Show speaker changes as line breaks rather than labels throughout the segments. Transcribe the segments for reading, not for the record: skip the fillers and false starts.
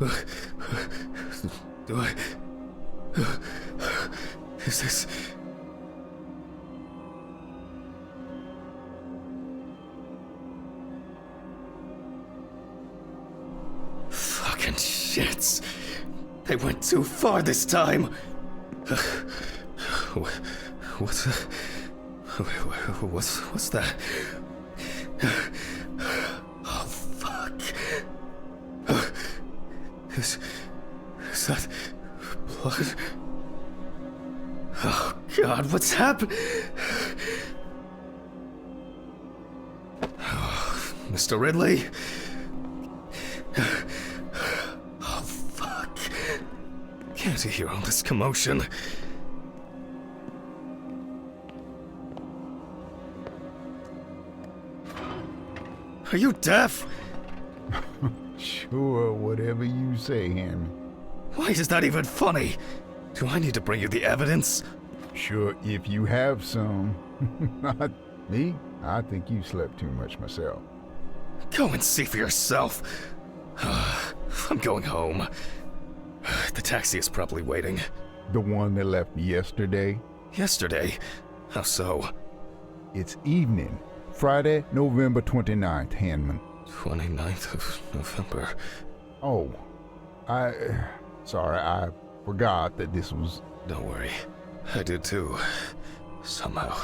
Do I... Is this... Fucking shits. They went too far this time. What's that? Oh, fuck. Is that blood? Oh, God, what's happened? Oh, Mr. Ridley? Oh, fuck. Can't you hear all this commotion? Are you deaf?
Sure, whatever you say, Henry.
Why is that even funny? Do I need to bring you the evidence?
Sure, if you have some. Not me. I think you slept too much myself.
Go and see for yourself. I'm going home. The taxi is probably waiting.
The one that left yesterday?
Yesterday? How so?
It's evening. Friday, November 29th, Hanman.
29th of November.
Oh, sorry, I forgot that this was...
Don't worry. I did too. Somehow.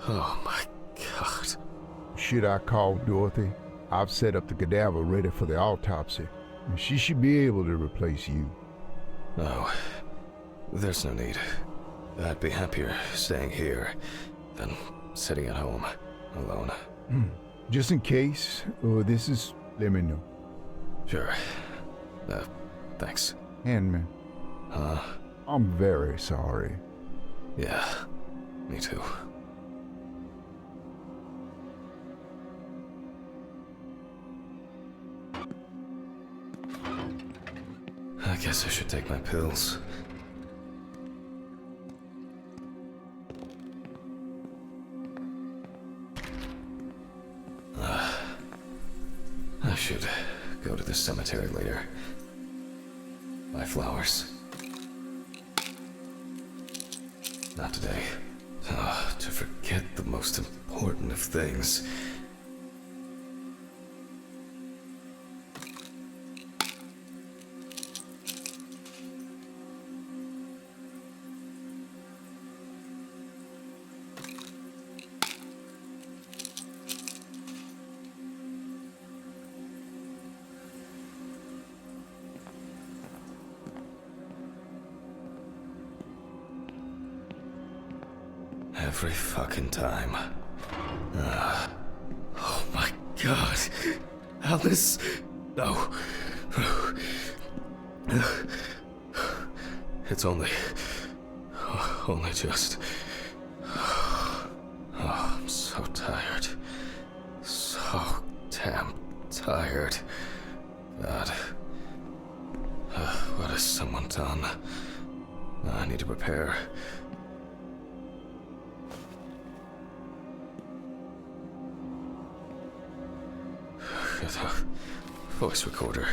Oh my God.
Should I call Dorothy? I've set up the cadaver ready for the autopsy. She should be able to replace you.
No. There's no need. I'd be happier staying here than sitting at home, alone.
Just in case, let me know.
Sure. Thanks.
Handman.
Huh?
I'm very sorry.
Yeah, me too. I guess I should take my pills. I should go to the cemetery later. Buy flowers. Not today. To forget the most important of things. Every fucking time. Oh my God. Alice. No. It's only just... Oh, I'm so tired. So damn tired. God. What has someone done? I need to prepare. Voice recorder.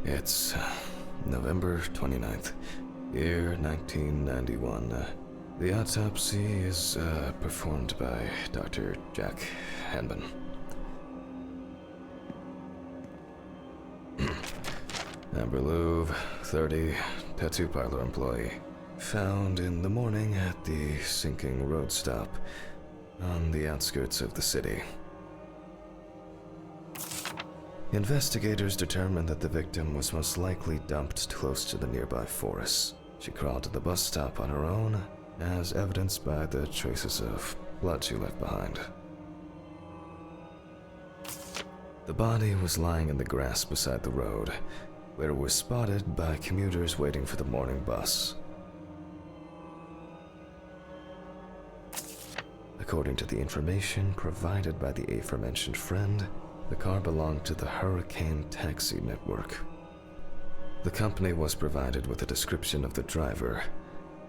It's November 29th, year 1991. The autopsy is performed by Dr. Jack Hanman. Amber Louve, 30, tattoo parlor employee. Found in the morning at the sinking road stop on the outskirts of the city. Investigators determined that the victim was most likely dumped close to the nearby forest. She crawled to the bus stop on her own, as evidenced by the traces of blood she left behind. The body was lying in the grass beside the road, where it was spotted by commuters waiting for the morning bus. According to the information provided by the aforementioned friend, the car belonged to the Hurricane Taxi Network. The company was provided with a description of the driver.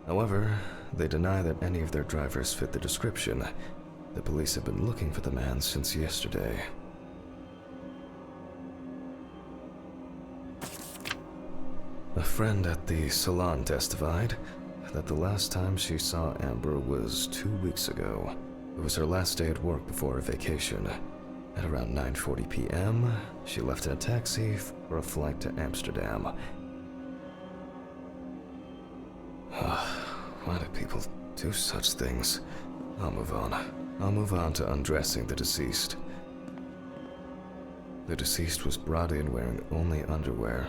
However, they deny that any of their drivers fit the description. The police have been looking for the man since yesterday. A friend at the salon testified that the last time she saw Amber was 2 weeks ago. It was her last day at work before her vacation. At around 9:40 p.m., she left in a taxi for a flight to Amsterdam. Why do people do such things? I'll move on. I'll move on to undressing the deceased. The deceased was brought in wearing only underwear.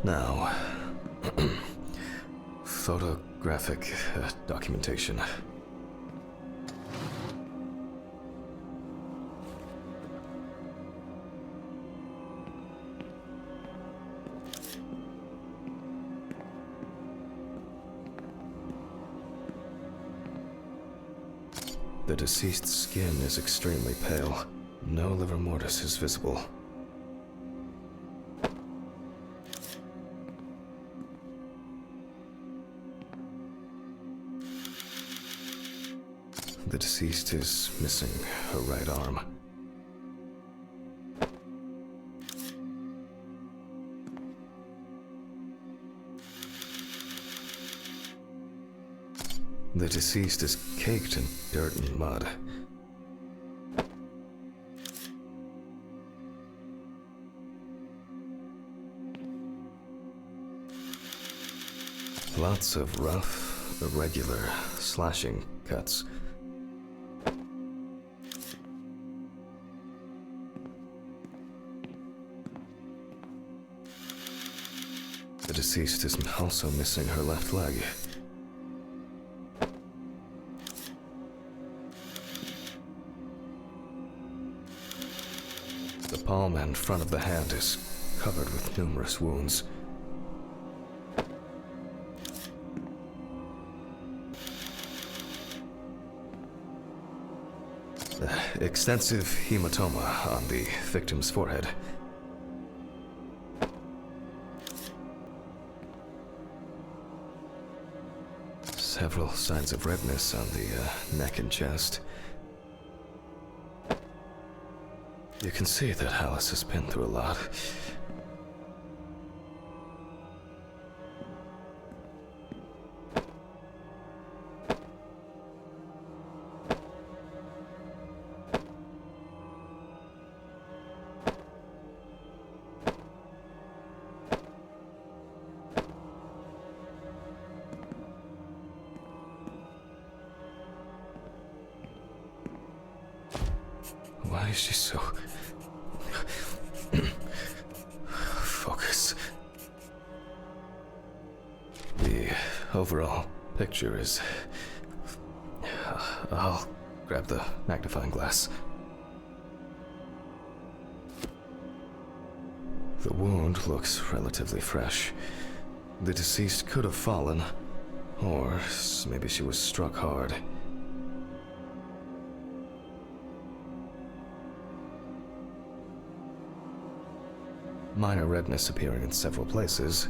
Now, photographic documentation. The deceased's skin is extremely pale. No livor mortis is visible. The deceased is missing her right arm. The deceased is caked in dirt and mud. Lots of rough, irregular slashing cuts. The deceased is also missing her left leg. The palm and front of the hand is covered with numerous wounds. Extensive hematoma on the victim's forehead. Several signs of redness on the neck and chest. You can see that Alice has been through a lot. Why is she so... Focus. The overall picture is... I'll grab the magnifying glass. The wound looks relatively fresh. The deceased could have fallen, or maybe she was struck hard. Minor redness appearing in several places.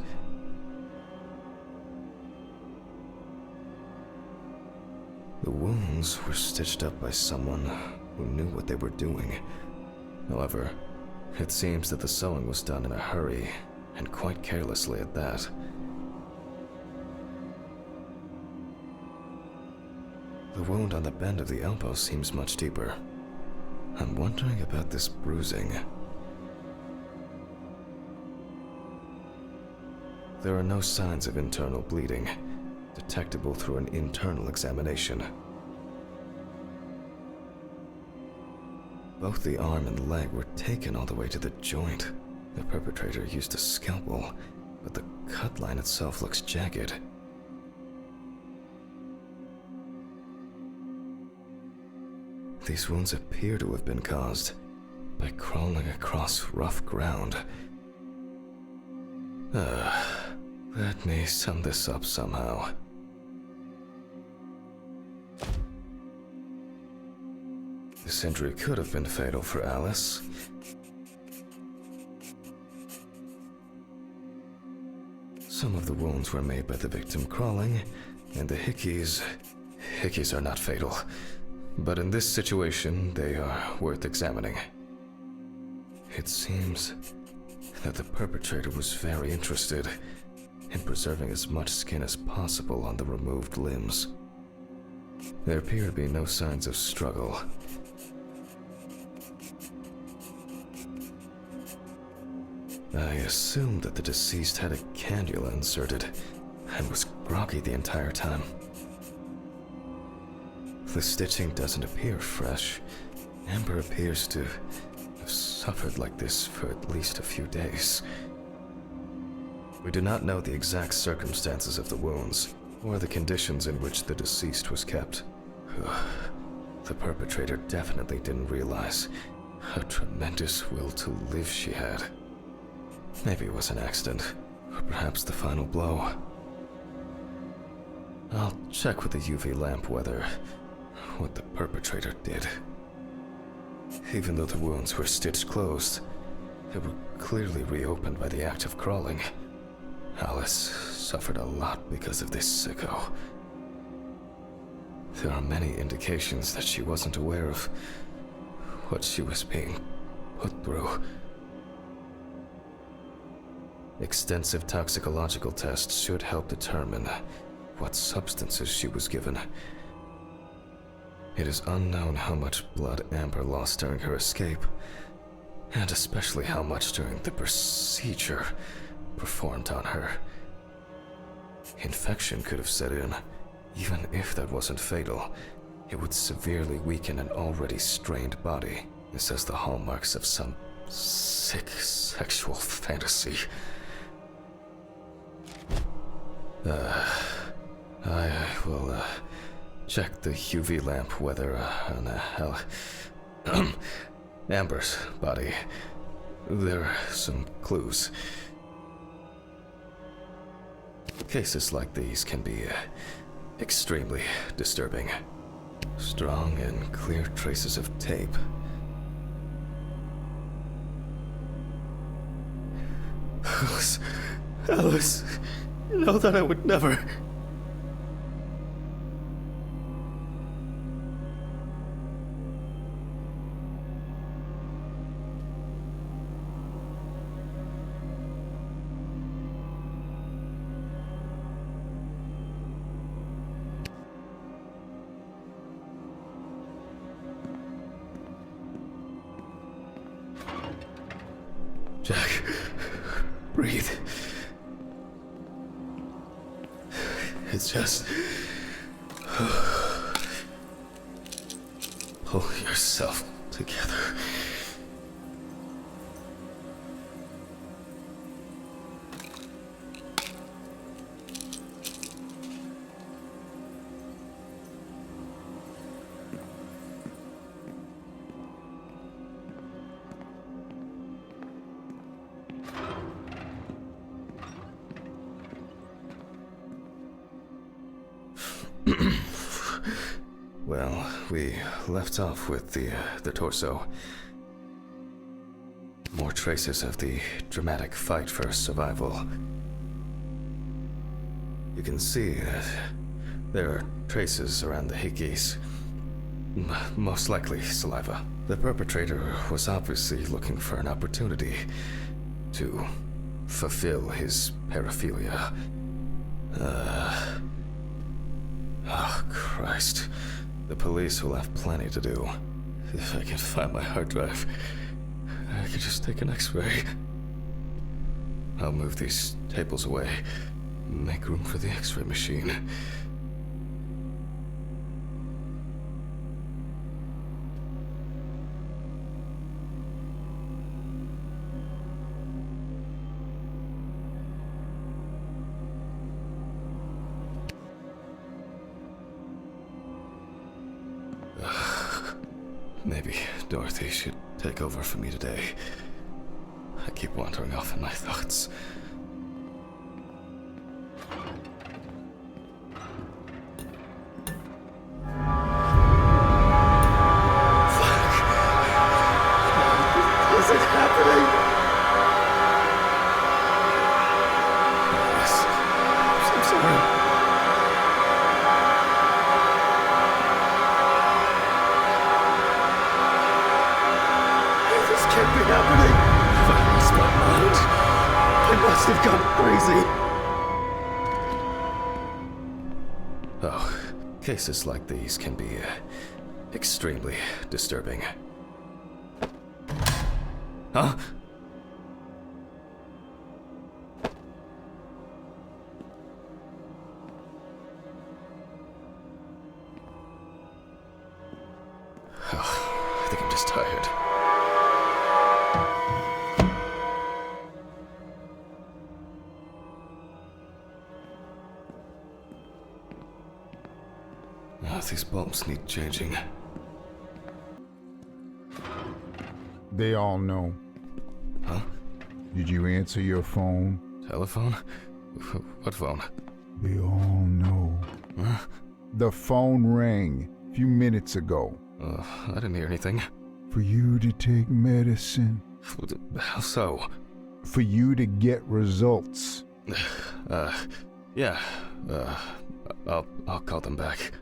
The wounds were stitched up by someone who knew what they were doing. However, it seems that the sewing was done in a hurry, and quite carelessly at that. The wound on the bend of the elbow seems much deeper. I'm wondering about this bruising. There are no signs of internal bleeding, detectable through an internal examination. Both the arm and leg were taken all the way to the joint. The perpetrator used a scalpel, but the cut line itself looks jagged. These wounds appear to have been caused by crawling across rough ground. Let me sum this up somehow. This injury could have been fatal for Alice. Some of the wounds were made by the victim crawling, and the hickeys are not fatal. But in this situation, they are worth examining. It seems that the perpetrator was very interested in preserving as much skin as possible on the removed limbs. There appear to be no signs of struggle. I assumed that the deceased had a cannula inserted and was groggy the entire time. The stitching doesn't appear fresh. Amber appears to have suffered like this for at least a few days. We do not know the exact circumstances of the wounds or the conditions in which the deceased was kept. The perpetrator definitely didn't realize how tremendous will to live she had. Maybe it was an accident, or perhaps the final blow. I'll check with the UV lamp whether what the perpetrator did. Even though the wounds were stitched closed, they were clearly reopened by the act of crawling. Alice suffered a lot because of this sicko. There are many indications that she wasn't aware of what she was being put through. Extensive toxicological tests should help determine what substances she was given. It is unknown how much blood Amber lost during her escape, and especially how much during the procedure performed on her. Infection could have set in. Even if that wasn't fatal, it would severely weaken an already strained body. This has the hallmarks of some sick sexual fantasy. I will check the UV lamp whether on Amber's body there are some clues. Cases like these can be extremely disturbing. Strong and clear traces of tape. Alice, you know that I would never. Jack, breathe. It's just... pull yourself together. Well, we left off with the torso. More traces of the dramatic fight for survival. You can see that there are traces around the hickeys. Most likely saliva. The perpetrator was obviously looking for an opportunity to fulfill his paraphilia. Oh, Christ. The police will have plenty to do. If I can find my hard drive, I could just take an X-ray. I'll move these tables away. Make room for the X-ray machine. Maybe Dorothy should take over for me today. I keep wandering off in my thoughts. Fuck! Is it happening? Yes. can't be happening! Have I lost my mind? I must have gone crazy! Oh, cases like these can be extremely disturbing. Huh? I think I'm just tired. These bulbs need changing.
They all know.
Huh?
Did you answer your phone?
Telephone? What phone?
They all know.
Huh?
The phone rang a few minutes ago.
I didn't hear anything.
For you to take medicine.
How so?
For you to get results.
Yeah. I'll call them back.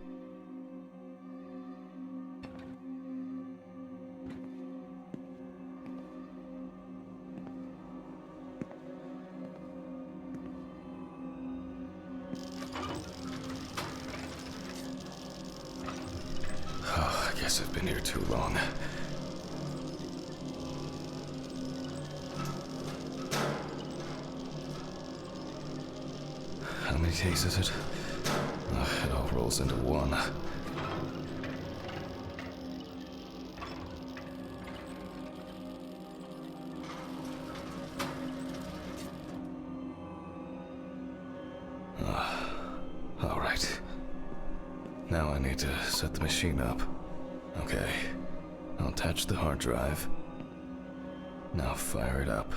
I guess I've been here too long. How many days is it? It all rolls into one. All right. Now I need to set the machine up. Okay. I'll attach the hard drive. Now fire it up.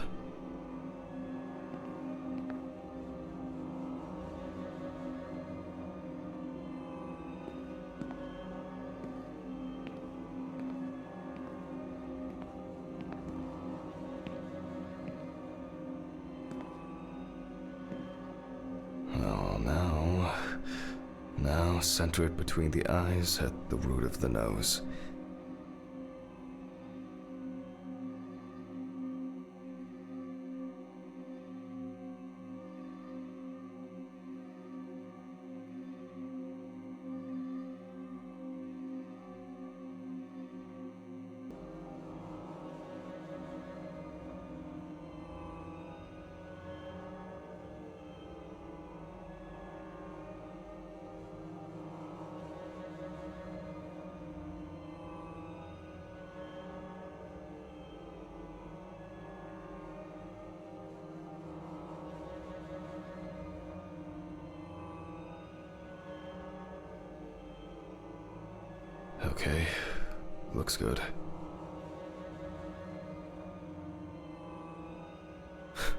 Now center it between the eyes at the root of the nose. Okay, looks good.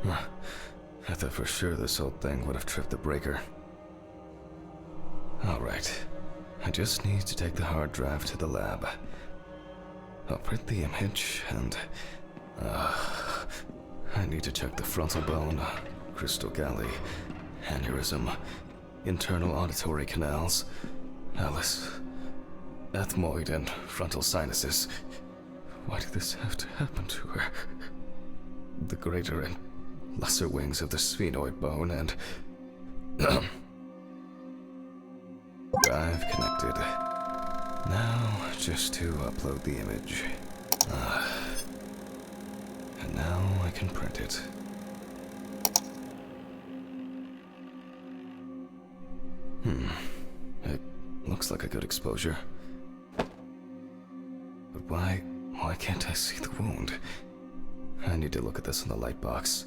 I thought for sure this old thing would have tripped the breaker. Alright, I just need to take the hard drive to the lab. I'll print the image and... I need to check the frontal bone, crystal galley, aneurysm, internal auditory canals, Alice... ethmoid and frontal sinuses. Why did this have to happen to her? The greater and lesser wings of the sphenoid bone and... Drive connected. Now, just to upload the image. And now I can print it. It looks like a good exposure. But why can't I see the wound? I need to look at this in the light box.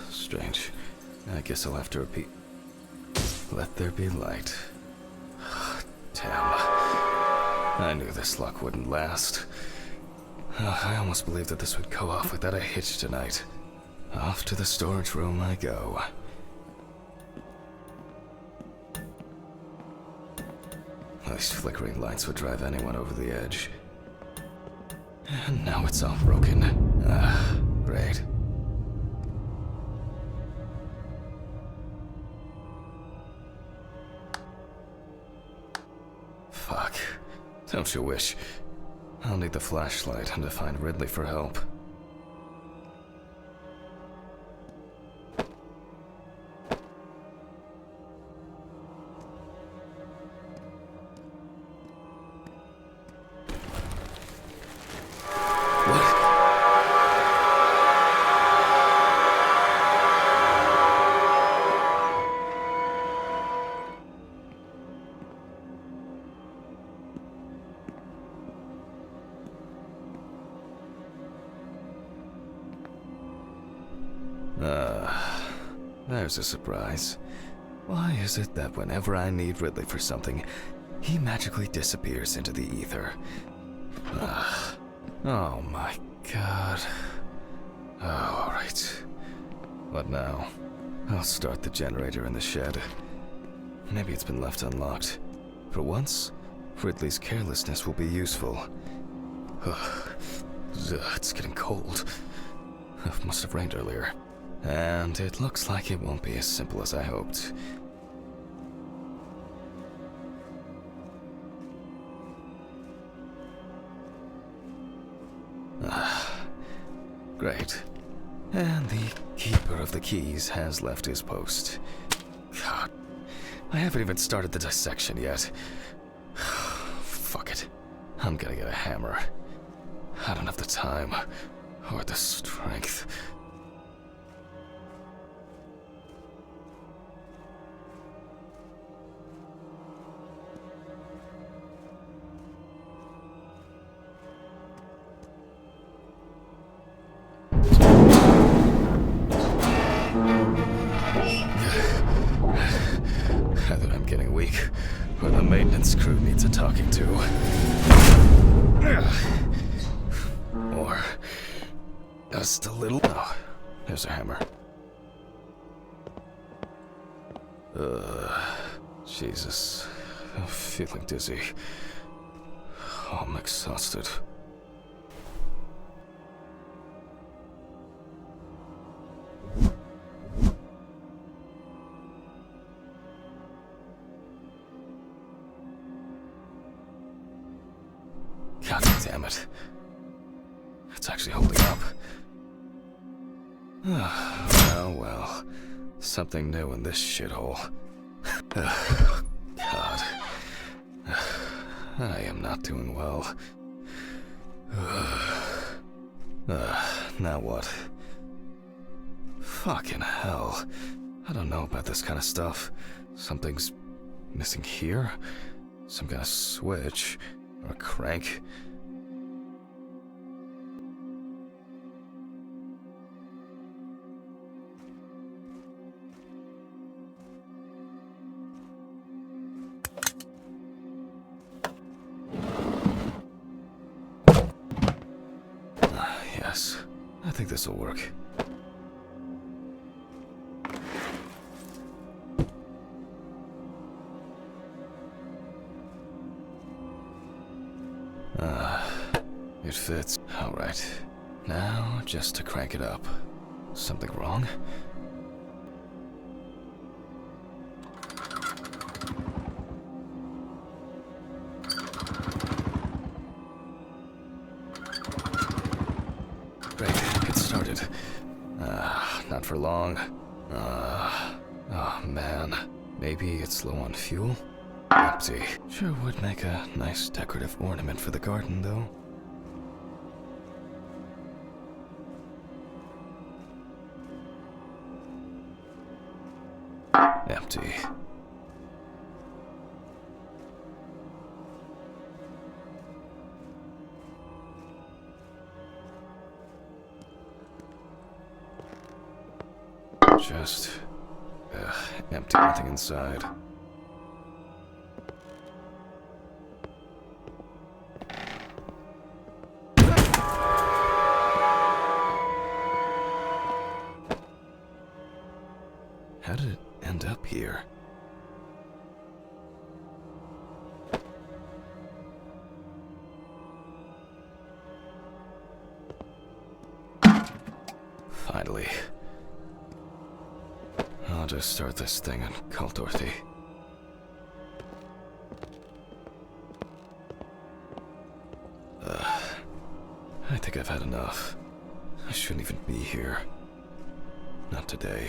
Strange. I guess I'll have to repeat. Let there be light. Damn. I knew this luck wouldn't last. I almost believed that this would go off without a hitch tonight. Off to the storage room I go. These flickering lights would drive anyone over the edge. And now it's all broken. Great. Don't you wish? I'll need the flashlight and to find Ridley for help. There's a surprise. Why is it that whenever I need Ridley for something, he magically disappears into the ether? Oh my god. Oh, alright. What now? I'll start the generator in the shed. Maybe it's been left unlocked. For once, Ridley's carelessness will be useful. It's getting cold. It must have rained earlier. And it looks like it won't be as simple as I hoped. Great. And the keeper of the keys has left his post. God, I haven't even started the dissection yet. Fuck it. I'm gonna get a hammer. I don't have the time or the strength. Either I'm getting weak, or the maintenance crew needs a talking to. Or just a little. Oh, there's a hammer. Jesus, I'm feeling dizzy. Oh, I'm exhausted. God damn it. It's actually holding up. Well. Something new in this shithole. God. I am not doing well. Now what? Fucking hell. I don't know about this kind of stuff. Something's missing here? Some kind of switch? Or a crank? Yes, I think this will work. It fits. Alright. Now, just to crank it up. Something wrong? Great, it started. Not for long. Oh man. Maybe it's low on fuel? Empty. Sure would make a nice decorative ornament for the garden, though. Empty. Just empty, nothing inside. How did it end up here? Finally. I'll just start this thing and call Dorothy. think I've had enough. I shouldn't even be here. Not today.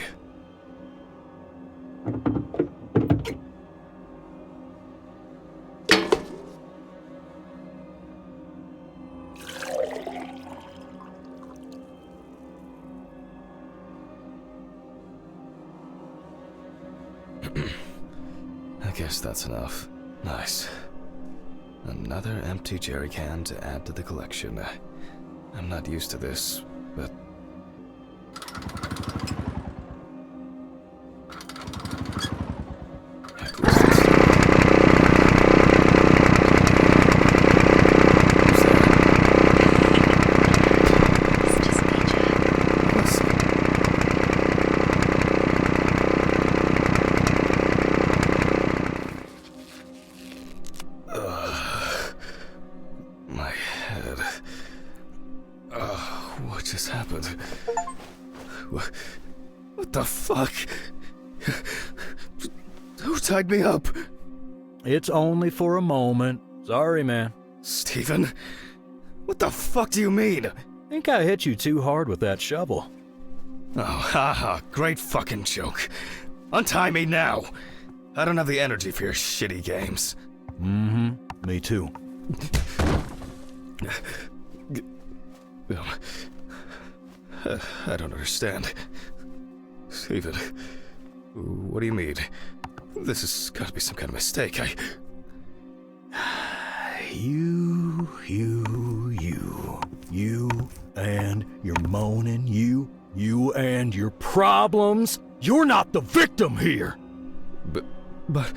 I guess that's enough. Nice. Another empty jerry can to add to the collection. I'm not used to this, but... Heck, what's this? Who's there?
It's just me, Jack.
Listen. My head. What just happened? What the fuck? Who tied me up?
It's only for a moment. Sorry, man.
Steven? What the fuck do you mean?
Think I hit you too hard with that shovel.
Oh, haha, great fucking joke. Untie me now! I don't have the energy for your shitty games.
Me too.
I don't understand. Steven, what do you mean? This has got to be some kind of mistake.
You and your moaning, you and your problems. You're not the victim here.
But...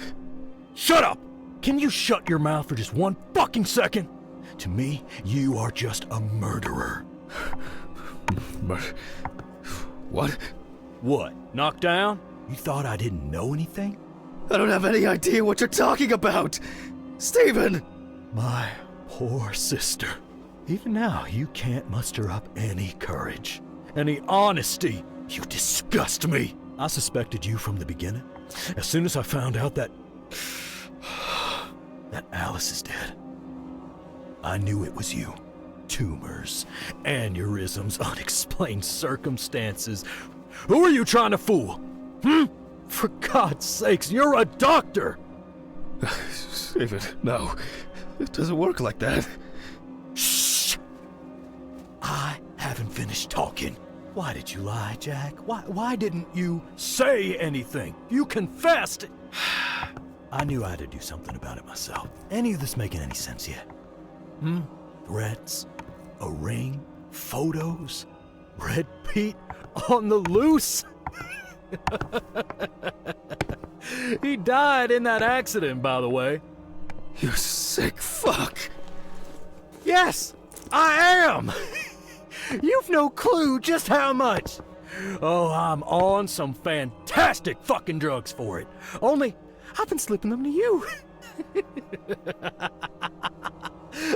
Shut up! Can you shut your mouth for just one fucking second? To me, you are just a murderer.
What?
What? Knocked down? You thought I didn't know anything?
I don't have any idea what you're talking about! Steven!
My poor sister. Even now, you can't muster up any courage, any honesty. You disgust me. I suspected you from the beginning. As soon as I found out that Alice is dead, I knew it was you. Tumors, aneurysms, unexplained circumstances. Who are you trying to fool? For God's sakes, you're a doctor!
Steven, no. It doesn't work like that.
Shh! I haven't finished talking. Why did you lie, Jack? Why didn't you say anything? You confessed! I knew I had to do something about it myself. Any of this making any sense yet? Threats? A ring? Photos? Red Pete on the loose? He died in that accident, by the way.
You sick fuck!
Yes, I am! You've no clue just how much. Oh, I'm on some fantastic fucking drugs for it. Only, I've been slipping them to you.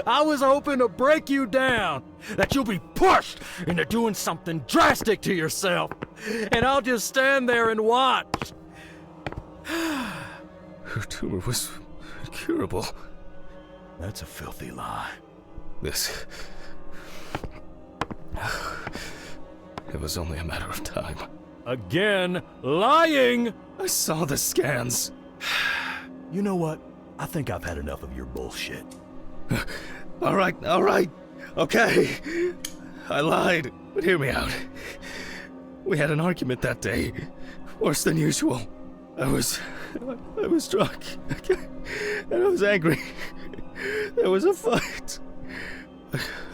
I was hoping to break you down, that you'll be pushed into doing something drastic to yourself, and I'll just stand there and watch.
Her tumor was incurable.
That's a filthy lie.
This... It was only a matter of time.
Again, lying!
I saw the scans.
You know what? I think I've had enough of your bullshit.
All right. Okay. I lied, but hear me out. We had an argument that day. Worse than usual. I was drunk. And I was angry. There was a fight.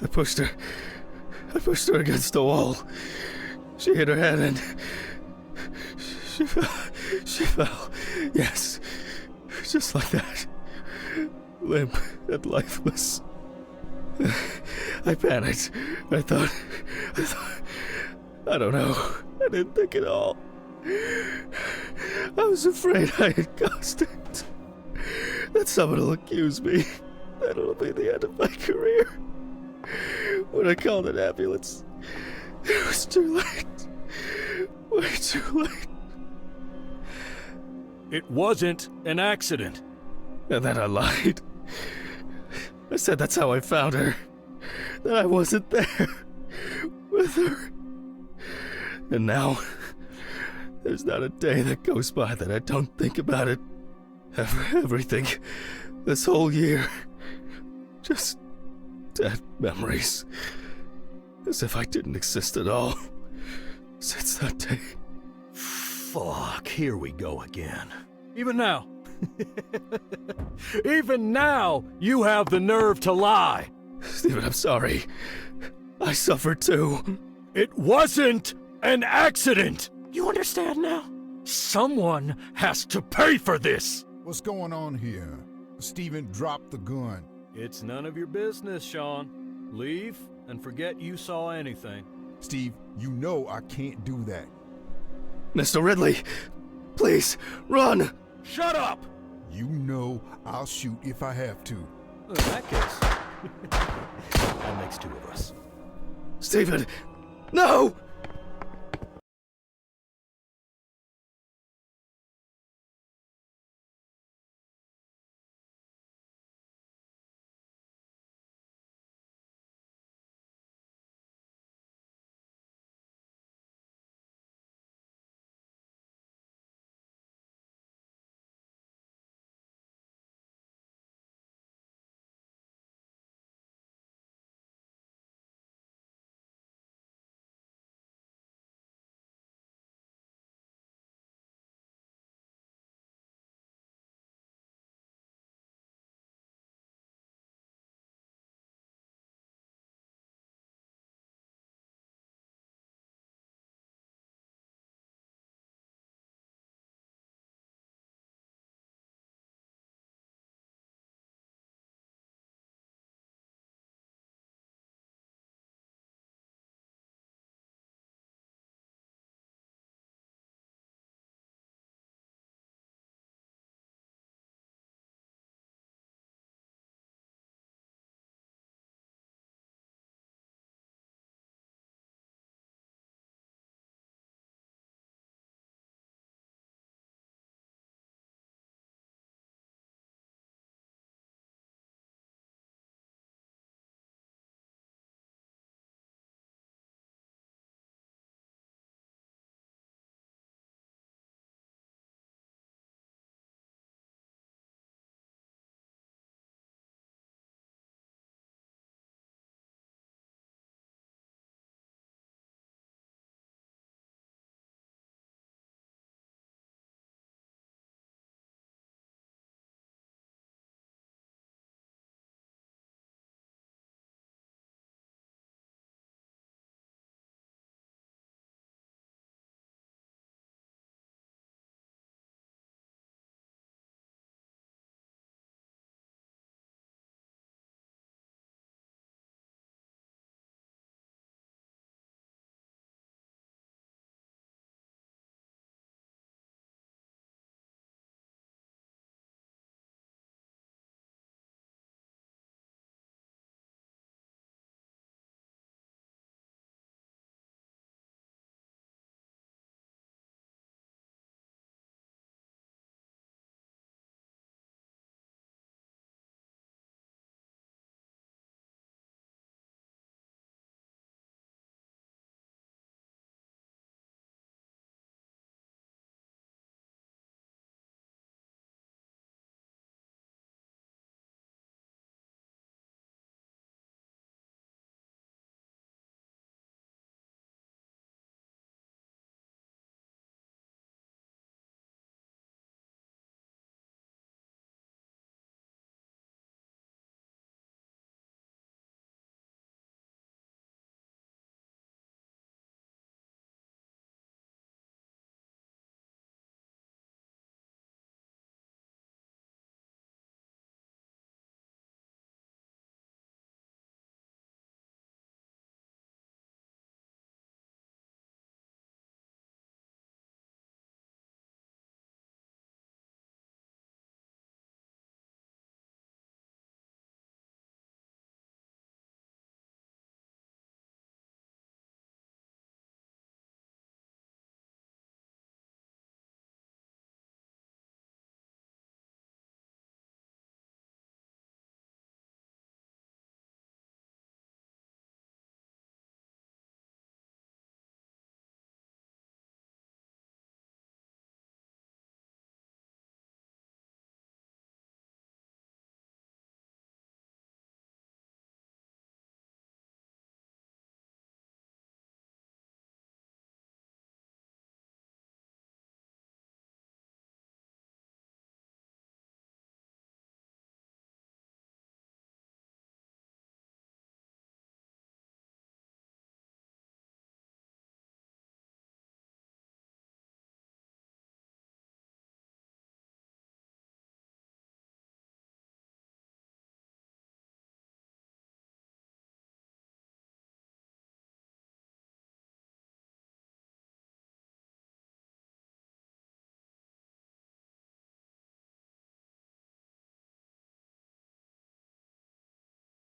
I pushed her against the wall. She hit her head and she fell. Yes. Just like that. Limp and lifeless. I panicked. I thought, I don't know. I didn't think at all. I was afraid I had caused it. That someone will accuse me. That it'll be the end of my career. When I called an ambulance, it was too late. Way too late.
It wasn't an accident.
And then I lied. I said that's how I found her. that I wasn't there with her. And now, there's not a day that goes by that I don't think about it. Everything. This whole year. Just dead memories. As if I didn't exist at all. Since that day.
Fuck, here we go again. Even now. Even now, you have the nerve to lie.
Stephen, I'm sorry. I suffered too.
It wasn't an accident. You understand now? Someone has to pay for this.
What's going on here? Steven, drop the gun.
It's none of your business, Sean. Leave and forget you saw anything.
Steve, you know I can't do that.
Mr. Ridley, please, run!
Shut up!
You know I'll shoot if I have to.
In that case, that makes two of us.
Stephen, no!